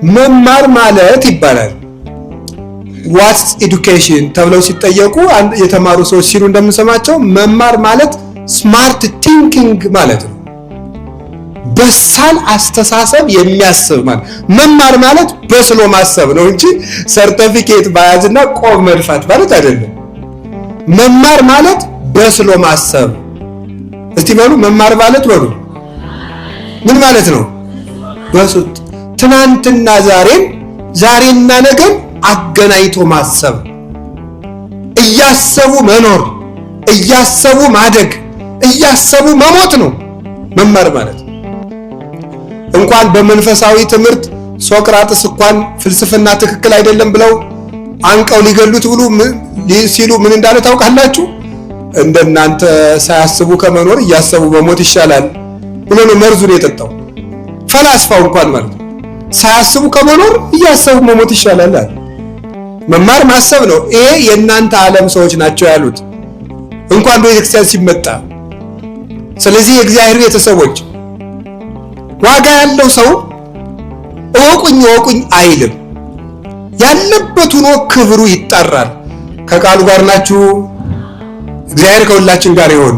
መማር ማለት ይባላል ዋትስ ኤዱኬሽን ተብለው ሲጠየቁ የተማሩ ሰዎች ሲሉ እንደምንሰማቸው መማር ማለት ስማርት ቲንኪንግ ማለት ነው። በሳል አስተሳሰብ የሚያስብ ማለት መማር ማለት በስሎ ማሰብ ነው እንጂ ሰርቲፊኬት ባያዝና ቆብ መድፋት ማለት አይደለም። መማር ማለት በስሎ ማሰብ። እስቲ በሉ መማር ማለት በሉ ምን ማለት ነው? በሱት ትናንትና ዛሬና ነገን አገናኝቶ ማሰብ፣ እያሰቡ መኖር፣ እያሰቡ ማደግ፣ እያሰቡ መሞት ነው መማር ማለት። እንኳን በመንፈሳዊ ትምህርት ሶቅራጥስ እንኳን ፍልስፍና ትክክል አይደለም ብለው አንቀው ሊገሉት ብሉ ሲሉ ምን እንዳለ ታውቃላችሁ? እንደናንተ ሳያስቡ ከመኖር እያሰቡ መሞት ይሻላል ብሎ ነው መርዙን የጠጣው። ፈላስፋው እንኳን ማለት ነው ሳያስቡ ከመኖር እያሰቡ መሞት ይሻላል አለ። መማር ማሰብ ነው። ይሄ የእናንተ ዓለም ሰዎች ናቸው ያሉት እንኳን በቤተክርስቲያን ሲመጣ። ስለዚህ የእግዚአብሔር ቤተሰቦች ዋጋ ያለው ሰው እወቁኝ አይልም። ያለበት ሆኖ ክብሩ ይጠራል። ከቃሉ ጋር ናችሁ። እግዚአብሔር ከሁላችን ጋር ይሁን።